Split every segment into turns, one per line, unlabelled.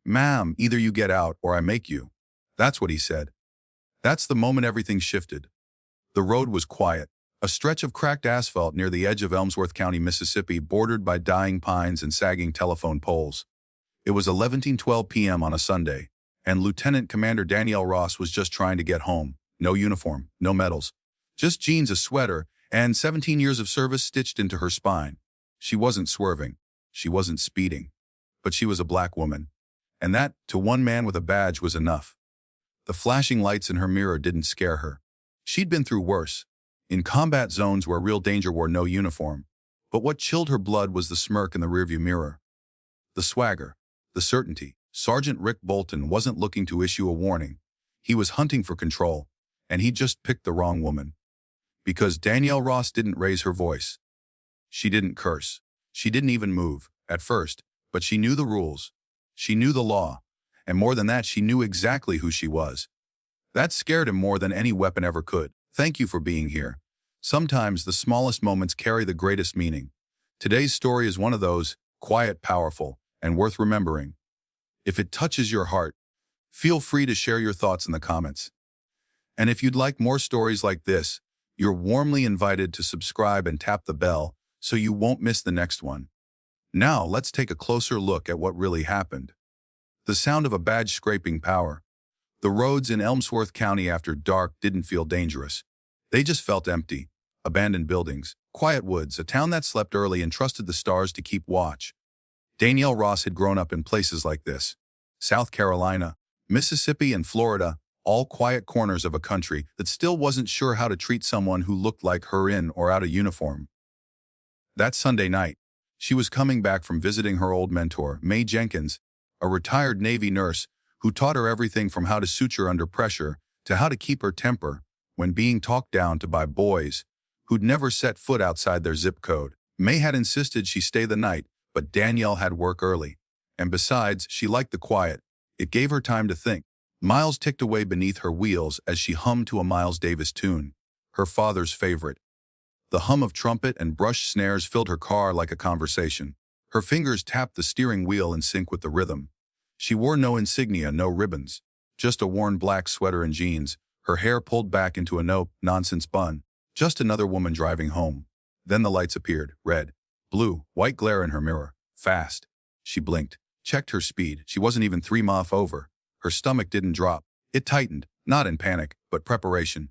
"Ma'am, either you get out or I make you." That's what he said. That's the moment everything shifted. The road was quiet, a stretch of cracked asphalt near the edge of Elmsworth County, Mississippi, bordered by dying pines and sagging telephone poles. It was 11:12 p.m. on a Sunday, and Lieutenant Commander Danielle Ross was just trying to get home. No uniform, no medals. Just jeans, a sweater, and 17 years of service stitched into her spine. She wasn't swerving. She wasn't speeding. But she was a black woman. And that, to one man with a badge, was enough. The flashing lights in her mirror didn't scare her. She'd been through worse, in combat zones where real danger wore no uniform. But what chilled her blood was the smirk in the rearview mirror. The swagger, the certainty. Sergeant Rick Bolton wasn't looking to issue a warning. He was hunting for control, and he just picked the wrong woman. Because Danielle Ross didn't raise her voice. She didn't curse. She didn't even move, at first, but she knew the rules. She knew the law, and more than that, she knew exactly who she was. That scared him more than any weapon ever could. Thank you for being here. Sometimes the smallest moments carry the greatest meaning. Today's story is one of those, quiet, powerful, and worth remembering. If it touches your heart, feel free to share your thoughts in the comments. And if you'd like more stories like this, you're warmly invited to subscribe and tap the bell so you won't miss the next one. Now, let's take a closer look at what really happened. The sound of a badge scraping power. The roads in Elmsworth County after dark didn't feel dangerous. They just felt empty. Abandoned buildings, quiet woods, a town that slept early and trusted the stars to keep watch. Danielle Ross had grown up in places like this. South Carolina, Mississippi, and Florida, all quiet corners of a country that still wasn't sure how to treat someone who looked like her in or out of uniform. That Sunday night, she was coming back from visiting her old mentor, Mae Jenkins, a retired Navy nurse who taught her everything from how to suture under pressure to how to keep her temper when being talked down to by boys who'd never set foot outside their zip code. Mae had insisted she stay the night, but Danielle had work early. And besides, she liked the quiet. It gave her time to think. Miles ticked away beneath her wheels as she hummed to a Miles Davis tune, her father's favorite. The hum of trumpet and brush snares filled her car like a conversation. Her fingers tapped the steering wheel in sync with the rhythm. She wore no insignia, no ribbons, just a worn black sweater and jeans, her hair pulled back into a no-nonsense bun. Just another woman driving home. Then the lights appeared, red, blue, white glare in her mirror. Fast. She blinked, checked her speed. She wasn't even 3 miles over. Her stomach didn't drop. It tightened, not in panic, but preparation.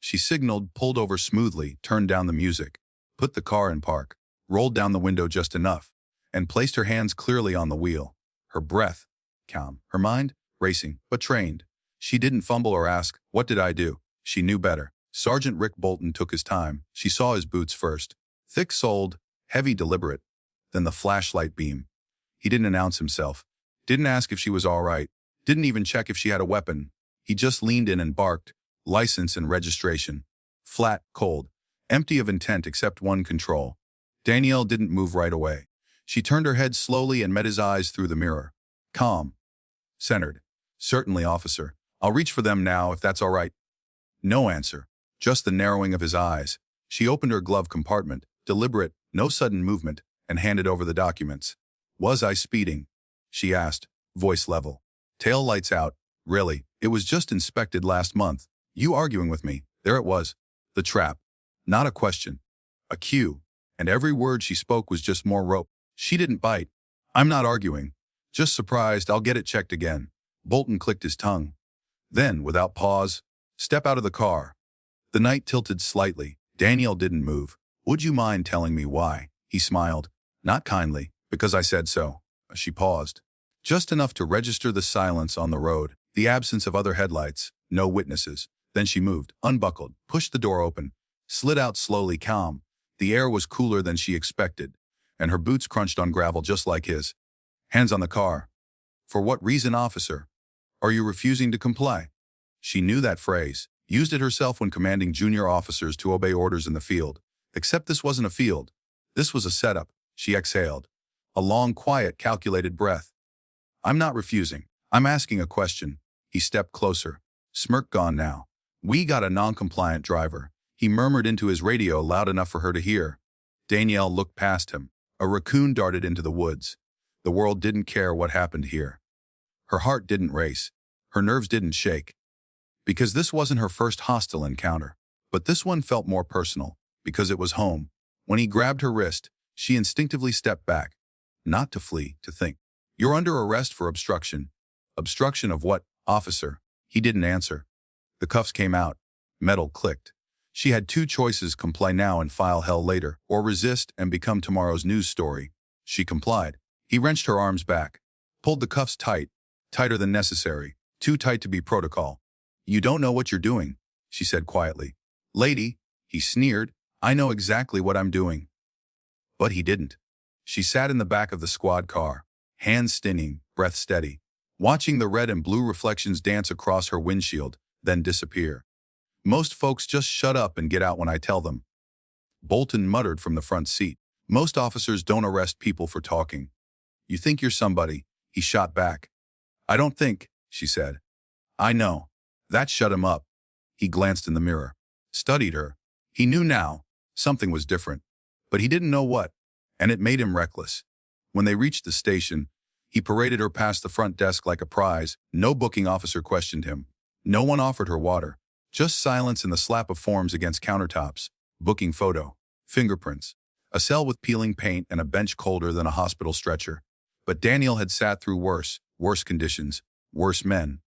She signaled, pulled over smoothly, turned down the music, put the car in park, rolled down the window just enough, and placed her hands clearly on the wheel. Her breath, calm. Her mind, racing, but trained. She didn't fumble or ask, "What did I do?" She knew better. Sergeant Rick Bolton took his time. She saw his boots first. Thick-soled, heavy, deliberate. Then the flashlight beam. He didn't announce himself. Didn't ask if she was all right. Didn't even check if she had a weapon. He just leaned in and barked. License and registration. Flat, cold, empty of intent except one control. Danielle didn't move right away. She turned her head slowly and met his eyes through the mirror. Calm. Centered. "Certainly, officer. I'll reach for them now if that's all right." No answer. Just the narrowing of his eyes. She opened her glove compartment, deliberate, no sudden movement, and handed over the documents. "Was I speeding?" she asked, voice level. Tail lights out. "Really? It was just inspected last month. You arguing with me." There it was. The trap. Not a question. A cue. And every word she spoke was just more rope. She didn't bite. "I'm not arguing. Just surprised. I'll get it checked again." Bolton clicked his tongue. Then, without pause, "Step out of the car." The night tilted slightly. Danielle didn't move. "Would you mind telling me why?" He smiled. "Not kindly, because I said so." She paused. Just enough to register the silence on the road, the absence of other headlights, no witnesses. Then she moved, unbuckled, pushed the door open, slid out slowly, calm. The air was cooler than she expected, and her boots crunched on gravel just like his. "Hands on the car." "For what reason, officer? Are you refusing to comply?" She knew that phrase, used it herself when commanding junior officers to obey orders in the field. Except this wasn't a field. This was a setup. She exhaled. A long, quiet, calculated breath. "I'm not refusing. I'm asking a question." He stepped closer. Smirk gone now. "We got a non-compliant driver." He murmured into his radio loud enough for her to hear. Danielle looked past him. A raccoon darted into the woods. The world didn't care what happened here. Her heart didn't race. Her nerves didn't shake. Because this wasn't her first hostile encounter. But this one felt more personal, because it was home. When he grabbed her wrist, she instinctively stepped back. Not to flee, to think. You're under arrest for obstruction. Obstruction of what, officer? He didn't answer. The cuffs came out. Metal clicked. She had two choices: comply now and file hell later, or resist and become tomorrow's news story. She complied. He wrenched her arms back, pulled the cuffs tight, tighter than necessary, too tight to be protocol. You don't know what you're doing, she said quietly. Lady, he sneered, I know exactly what I'm doing. But he didn't. She sat in the back of the squad car, hands stinging, breath steady, watching the red and blue reflections dance across her windshield, then disappear. Most folks just shut up and get out when I tell them. Bolton muttered from the front seat. Most officers don't arrest people for talking. You think you're somebody, he shot back. I don't think, she said. I know. That shut him up. He glanced in the mirror, studied her. He knew now, something was different, but he didn't know what, and it made him reckless. When they reached the station, he paraded her past the front desk like a prize. No booking officer questioned him. No one offered her water. Just silence and the slap of forms against countertops. Booking photo. Fingerprints. A cell with peeling paint and a bench colder than a hospital stretcher. But Danielle had sat through worse conditions, worse men.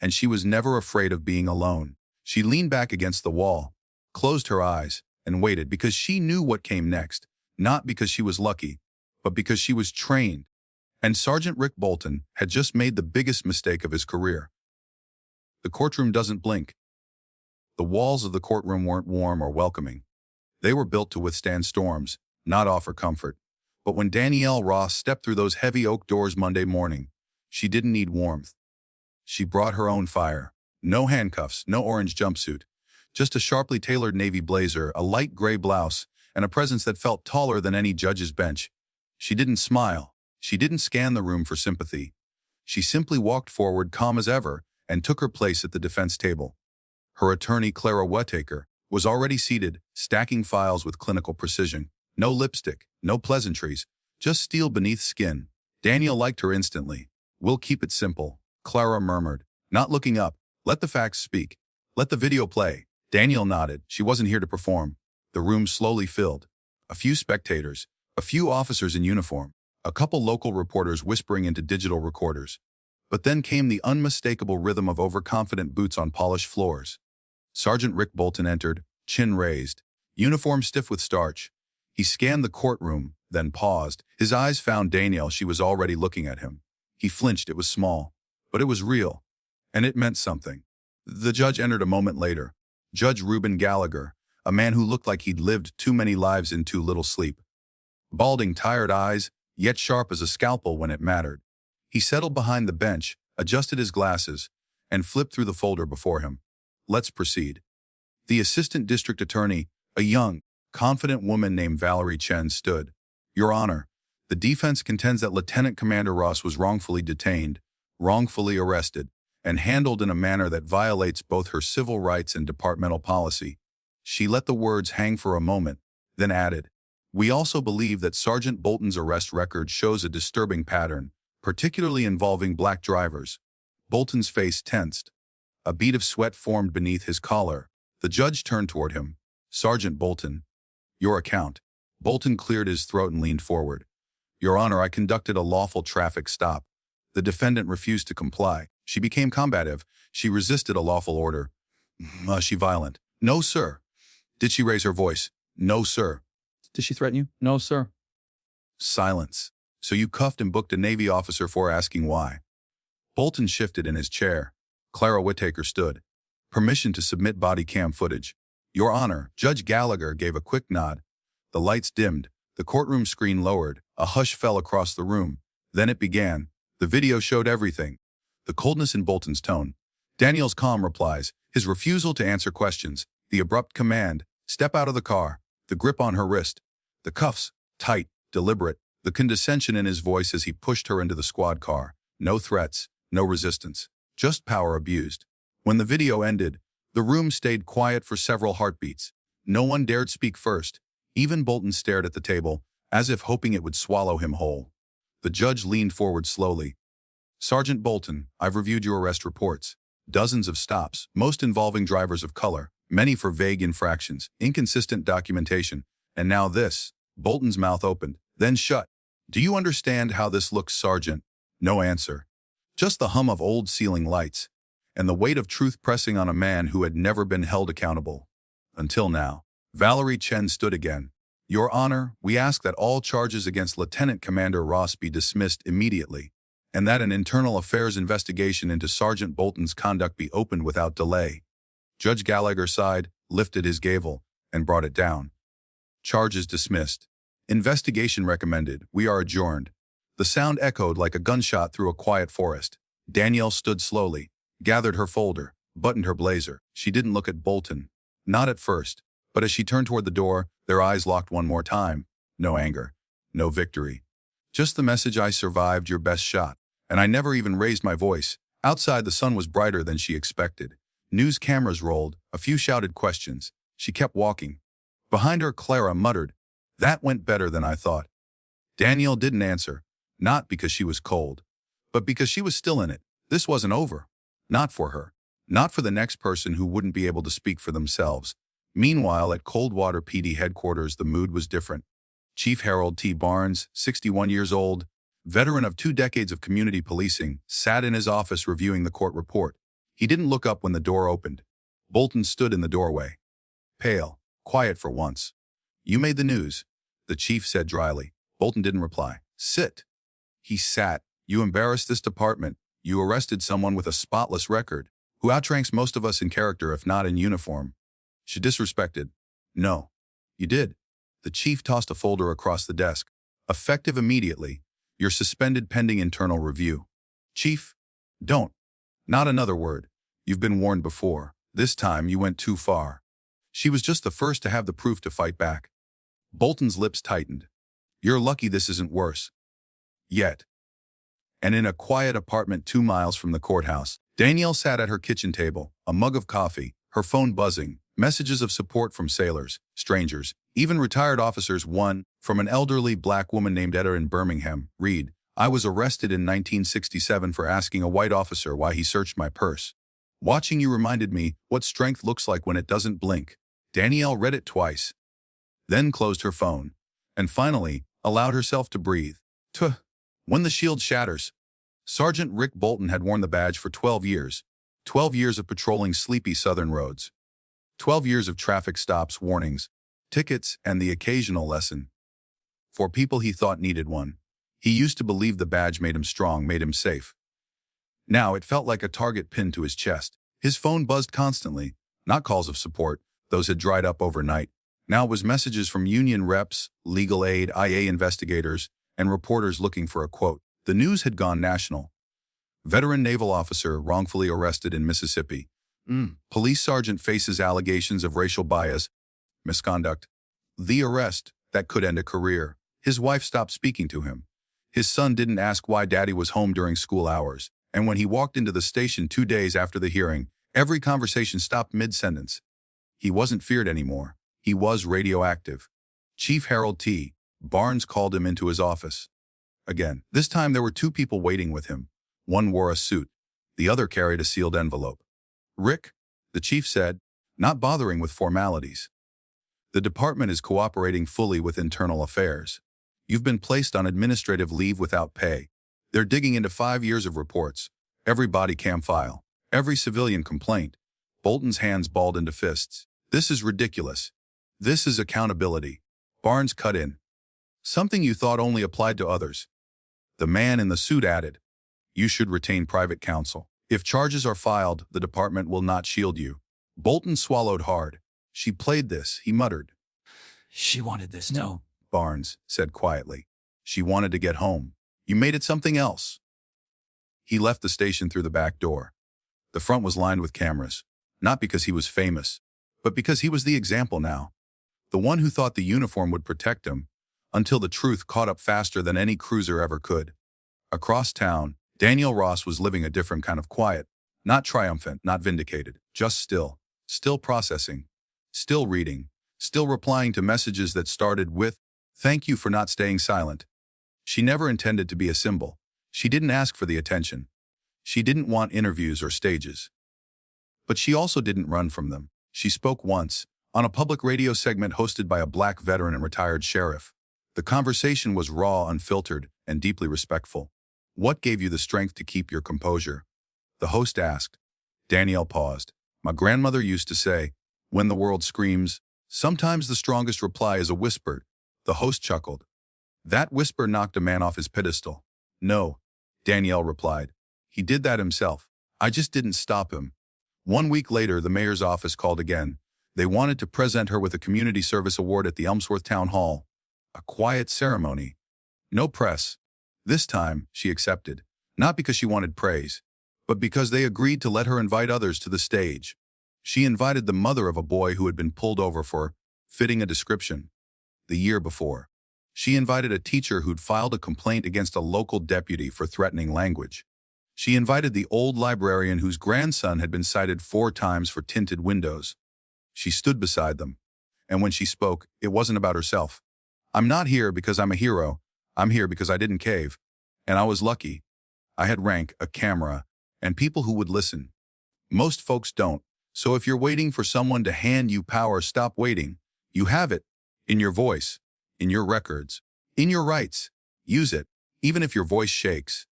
And she was never afraid of being alone. She leaned back against the wall, closed her eyes, and waited because she knew what came next. Not because she was lucky, but because she was trained. And Sergeant Rick Bolton had just made the biggest mistake of his career. The courtroom doesn't blink. The walls of the courtroom weren't warm or welcoming. They were built to withstand storms, not offer comfort. But when Danielle Ross stepped through those heavy oak doors Monday morning, she didn't need warmth. She brought her own fire. No handcuffs, no orange jumpsuit. Just a sharply tailored navy blazer, a light gray blouse, and a presence that felt taller than any judge's bench. She didn't smile. She didn't scan the room for sympathy. She simply walked forward calm as ever and took her place at the defense table. Her attorney, Clara Whittaker, was already seated, stacking files with clinical precision. No lipstick, no pleasantries, just steel beneath skin. Danielle liked her instantly. We'll keep it simple, Clara murmured, not looking up. Let the facts speak. Let the video play. Danielle nodded. She wasn't here to perform. The room slowly filled. A few spectators, a few officers in uniform, a couple local reporters whispering into digital recorders. But then came the unmistakable rhythm of overconfident boots on polished floors. Sergeant Rick Bolton entered, chin raised, uniform stiff with starch. He scanned the courtroom, then paused. His eyes found Danielle. She was already looking at him. He flinched. It was small, but it was real, and it meant something. The judge entered a moment later. Judge Reuben Gallagher, a man who looked like he'd lived too many lives in too little sleep. Balding, tired eyes, yet sharp as a scalpel when it mattered. He settled behind the bench, adjusted his glasses, and flipped through the folder before him. Let's proceed. The assistant district attorney, a young, confident woman named Valerie Chen, stood. Your Honor, the defense contends that Lieutenant Commander Ross was wrongfully detained, wrongfully arrested, and handled in a manner that violates both her civil rights and departmental policy. She let the words hang for a moment, then added, we also believe that Sergeant Bolton's arrest record shows a disturbing pattern, particularly involving black drivers. Bolton's face tensed. A bead of sweat formed beneath his collar. The judge turned toward him. Sergeant Bolton. Your account. Bolton cleared his throat and leaned forward. Your Honor, I conducted a lawful traffic stop. The defendant refused to comply. She became combative. She resisted a lawful order. Was she violent? No, sir. Did she raise her voice? No, sir.
Did she threaten you? No, sir.
Silence. So you cuffed and booked a Navy officer for asking why. Bolton shifted in his chair. Clara Whittaker stood. Permission to submit body cam footage. Your Honor, Judge Gallagher gave a quick nod. The lights dimmed. The courtroom screen lowered. A hush fell across the room. Then it began. The video showed everything. The coldness in Bolton's tone. Danielle's calm replies. His refusal to answer questions. The abrupt command. Step out of the car. The grip on her wrist. The cuffs. Tight. Deliberate. The condescension in his voice as he pushed her into the squad car. No threats. No resistance. Just power abused. When the video ended, the room stayed quiet for several heartbeats. No one dared speak first. Even Bolton stared at the table, as if hoping it would swallow him whole. The judge leaned forward slowly. Sergeant Bolton, I've reviewed your arrest reports. Dozens of stops, most involving drivers of color, many for vague infractions, inconsistent documentation, and now this. Bolton's mouth opened, then shut. Do you understand how this looks, Sergeant? No answer. Just the hum of old ceiling lights, and the weight of truth pressing on a man who had never been held accountable. Until now. Valerie Chen stood again. Your Honor, we ask that all charges against Lieutenant Commander Ross be dismissed immediately, and that an internal affairs investigation into Sergeant Bolton's conduct be opened without delay. Judge Gallagher sighed, lifted his gavel, and brought it down. Charges dismissed. Investigation recommended. We are adjourned. The sound echoed like a gunshot through a quiet forest. Danielle stood slowly, gathered her folder, buttoned her blazer. She didn't look at Bolton. Not at first, but as she turned toward the door, their eyes locked one more time. No anger. No victory. Just the message: I survived your best shot. And I never even raised my voice. Outside, the sun was brighter than she expected. News cameras rolled, a few shouted questions. She kept walking. Behind her, Clara muttered, "That went better than I thought." Danielle didn't answer, not because she was cold, but because she was still in it. This wasn't over. Not for her. Not for the next person who wouldn't be able to speak for themselves. Meanwhile, at Coldwater PD headquarters, the mood was different. Chief Harold T. Barnes, 61 years old, veteran of 2 decades of community policing, sat in his office reviewing the court report. He didn't look up when the door opened. Bolton stood in the doorway. Pale, quiet for once. You made the news, the chief said dryly. Bolton didn't reply. Sit. He sat. You embarrassed this department. You arrested someone with a spotless record, who outranks most of us in character if not in uniform. She disrespected. No. You did. The chief tossed a folder across the desk. Effective immediately. You're suspended pending internal review. Chief, don't. Not another word. You've been warned before. This time you went too far. She was just the first to have the proof to fight back. Bolton's lips tightened. You're lucky this isn't worse. Yet. And in a quiet apartment 2 miles from the courthouse, Danielle sat at her kitchen table, a mug of coffee, her phone buzzing, messages of support from sailors, strangers, even retired officers. One, from an elderly black woman named Etta in Birmingham, read, I was arrested in 1967 for asking a white officer why he searched my purse. Watching you reminded me what strength looks like when it doesn't blink. Danielle read it twice, then closed her phone, and finally allowed herself to breathe. Tuh. When the shield shatters. Sergeant Rick Bolton had worn the badge for 12 years. 12 years of patrolling sleepy southern roads. 12 years of traffic stops, warnings, tickets, and the occasional lesson. For people he thought needed one. He used to believe the badge made him strong, made him safe. Now it felt like a target pinned to his chest. His phone buzzed constantly, not calls of support, those had dried up overnight. Now it was messages from union reps, legal aid, IA investigators, and reporters looking for a quote. The news had gone national. Veteran naval officer wrongfully arrested in Mississippi. Police sergeant faces allegations of racial bias, misconduct. The arrest that could end a career. His wife stopped speaking to him. His son didn't ask why daddy was home during school hours. And when he walked into the station 2 days after the hearing, every conversation stopped mid-sentence. He wasn't feared anymore. He was radioactive. Chief Harold T. Barnes called him into his office. Again, this time there were 2 people waiting with him. One wore a suit. The other carried a sealed envelope. Rick, the chief said, not bothering with formalities. The department is cooperating fully with internal affairs. You've been placed on administrative leave without pay. They're digging into 5 years of reports, every body cam file, every civilian complaint. Bolton's hands balled into fists. This is ridiculous. This is accountability. Barnes cut in. Something you thought only applied to others. The man in the suit added, you should retain private counsel. If charges are filed, the department will not shield you. Bolton swallowed hard. She played this, he muttered.
She wanted this, no.
Barnes said quietly. She wanted to get home. You made it something else. He left the station through the back door. The front was lined with cameras, not because he was famous, but because he was the example now. The one who thought the uniform would protect him, until the truth caught up faster than any cruiser ever could. Across town, Danielle Ross was living a different kind of quiet, not triumphant, not vindicated, just still processing, still reading, still replying to messages that started with, thank you for not staying silent. She never intended to be a symbol. She didn't ask for the attention. She didn't want interviews or stages. But she also didn't run from them. She spoke once, on a public radio segment hosted by a black veteran and retired sheriff. The conversation was raw, unfiltered, and deeply respectful. "What gave you the strength to keep your composure?" the host asked. Danielle paused. "My grandmother used to say, when the world screams, sometimes the strongest reply is a whisper." The host chuckled. That whisper knocked a man off his pedestal. "No," Danielle replied. "He did that himself. I just didn't stop him." 1 week later, the mayor's office called again. They wanted to present her with a community service award at the Elmsworth Town Hall. A quiet ceremony. No press. This time, she accepted. Not because she wanted praise, but because they agreed to let her invite others to the stage. She invited the mother of a boy who had been pulled over for fitting a description the year before. She invited a teacher who'd filed a complaint against a local deputy for threatening language. She invited the old librarian whose grandson had been cited 4 times for tinted windows. She stood beside them, and when she spoke, it wasn't about herself. "I'm not here because I'm a hero. I'm here because I didn't cave. And I was lucky. I had rank, a camera, and people who would listen. Most folks don't. So if you're waiting for someone to hand you power, stop waiting. You have it. In your voice. In your records. In your rights. Use it, even if your voice shakes."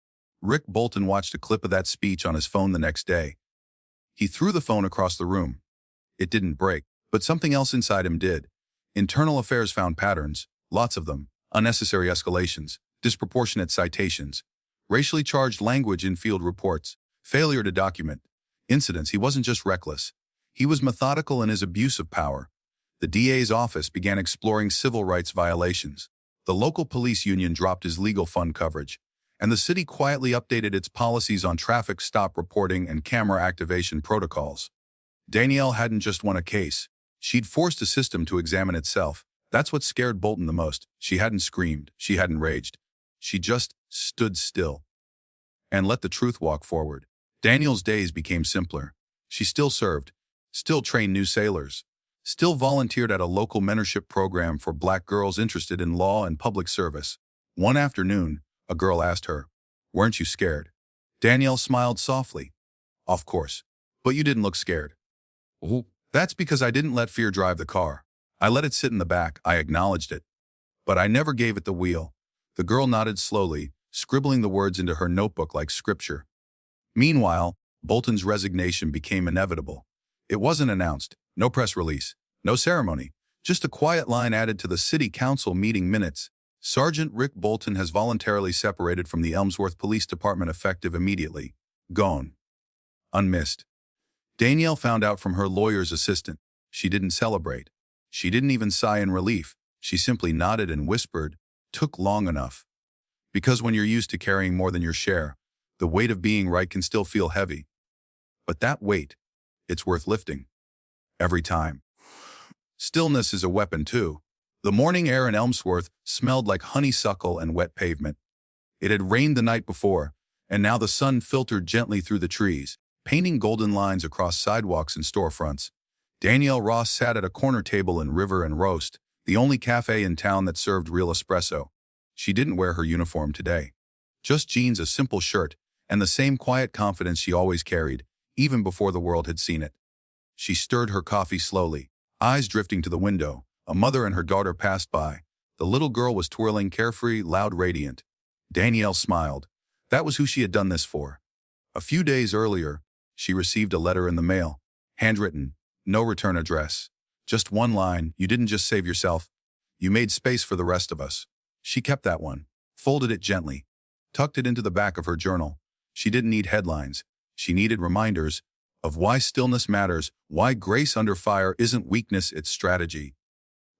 Rick Bolton watched a clip of that speech on his phone the next day. He threw the phone across the room. It didn't break, but something else inside him did. Internal Affairs found patterns, lots of them, unnecessary escalations, disproportionate citations, racially charged language in field reports, failure to document incidents. He wasn't just reckless. He was methodical in his abuse of power. The DA's office began exploring civil rights violations. The local police union dropped his legal fund coverage, and the city quietly updated its policies on traffic stop reporting and camera activation protocols. Danielle hadn't just won a case. She'd forced a system to examine itself. That's what scared Bolton the most. She hadn't screamed. She hadn't raged. She just stood still and let the truth walk forward. Danielle's days became simpler. She still served, still trained new sailors, still volunteered at a local mentorship program for black girls interested in law and public service. One afternoon, a girl asked her, "Weren't you scared?" Danielle smiled softly. "Of course. But you didn't look scared."
Oh,
"That's because I didn't let fear drive the car. I let it sit in the back. I acknowledged it. But I never gave it the wheel." The girl nodded slowly, scribbling the words into her notebook like scripture. Meanwhile, Bolton's resignation became inevitable. It wasn't announced. No press release. No ceremony. Just a quiet line added to the city council meeting minutes. "Sergeant Rick Bolton has voluntarily separated from the Elmsworth Police Department effective immediately. Gone. Unmissed." Danielle found out from her lawyer's assistant. She didn't celebrate. She didn't even sigh in relief. She simply nodded and whispered, "Took long enough." Because when you're used to carrying more than your share, the weight of being right can still feel heavy. But that weight, it's worth lifting. Every time. Stillness is a weapon too. The morning air in Elmsworth smelled like honeysuckle and wet pavement. It had rained the night before, and now the sun filtered gently through the trees, painting golden lines across sidewalks and storefronts. Danielle Ross sat at a corner table in River and Roast, the only cafe in town that served real espresso. She didn't wear her uniform today. Just jeans, a simple shirt, and the same quiet confidence she always carried, even before the world had seen it. She stirred her coffee slowly, eyes drifting to the window. A mother and her daughter passed by. The little girl was twirling, carefree, loud, radiant. Danielle smiled. That was who she had done this for. A few days earlier, she received a letter in the mail, handwritten, no return address. Just one line: "You didn't just save yourself, you made space for the rest of us." She kept that one, folded it gently, tucked it into the back of her journal. She didn't need headlines. She needed reminders of why stillness matters, why grace under fire isn't weakness, it's strategy.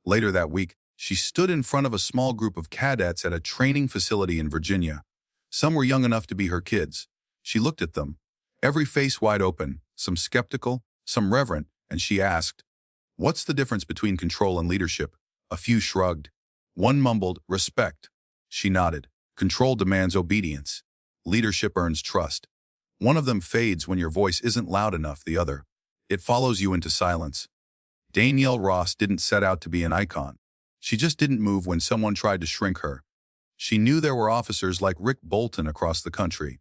Later that week, she stood in front of a small group of cadets at a training facility in Virginia. Some were young enough to be her kids. She looked at them, every face wide open, some skeptical, some reverent, and she asked, "What's the difference between control and leadership?" A few shrugged. One mumbled, "Respect." She nodded. "Control demands obedience. Leadership earns trust." One of them fades when your voice isn't loud enough, the other, it follows you into silence. Danielle Ross didn't set out to be an icon. She just didn't move when someone tried to shrink her. She knew there were officers like Rick Bolton across the country,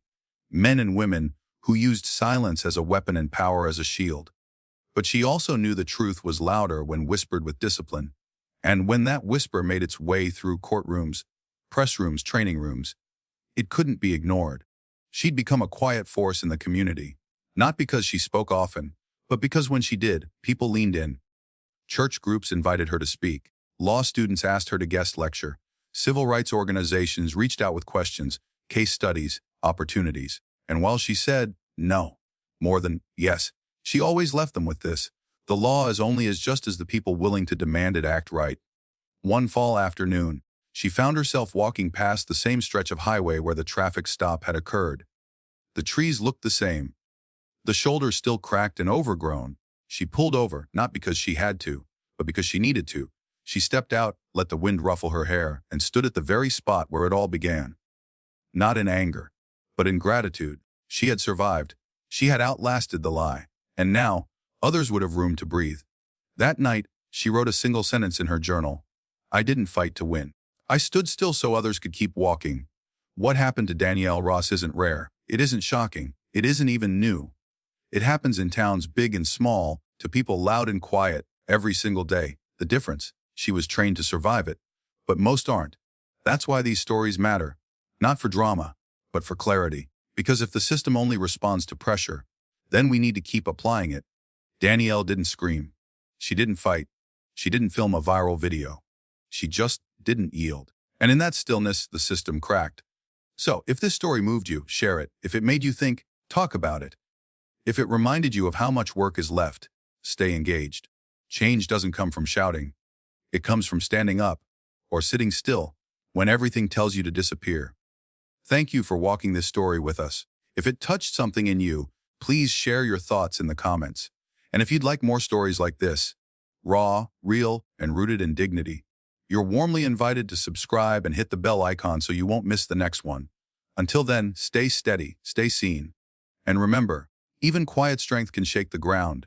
men and women who used silence as a weapon and power as a shield. But she also knew the truth was louder when whispered with discipline. And when that whisper made its way through courtrooms, press rooms, training rooms, it couldn't be ignored. She'd become a quiet force in the community, not because she spoke often, but because when she did, people leaned in. Church groups invited her to speak. Law students asked her to guest lecture. Civil rights organizations reached out with questions, case studies, opportunities. And while she said no, more than yes, she always left them with this: the law is only as just as the people willing to demand it act right. One fall afternoon, she found herself walking past the same stretch of highway where the traffic stop had occurred. The trees looked the same. The shoulders still cracked and overgrown. She pulled over, not because she had to, but because she needed to. She stepped out, let the wind ruffle her hair, and stood at the very spot where it all began. Not in anger, but in gratitude. She had survived. She had outlasted the lie. And now, others would have room to breathe. That night, she wrote a single sentence in her journal. I didn't fight to win. I stood still so others could keep walking. What happened to Danielle Ross isn't rare. It isn't shocking. It isn't even new. It happens in towns big and small, to people loud and quiet, every single day. The difference: she was trained to survive it. But most aren't. That's why these stories matter. Not for drama, but for clarity. Because if the system only responds to pressure, then we need to keep applying it. Danielle didn't scream. She didn't fight. She didn't film a viral video. She just didn't yield. And in that stillness, the system cracked. So, if this story moved you, share it. If it made you think, talk about it. If it reminded you of how much work is left, stay engaged. Change doesn't come from shouting. It comes from standing up, or sitting still, when everything tells you to disappear. Thank you for walking this story with us. If it touched something in you, please share your thoughts in the comments. And if you'd like more stories like this, raw, real, and rooted in dignity, you're warmly invited to subscribe and hit the bell icon so you won't miss the next one. Until then, stay steady, stay seen. And remember, even quiet strength can shake the ground.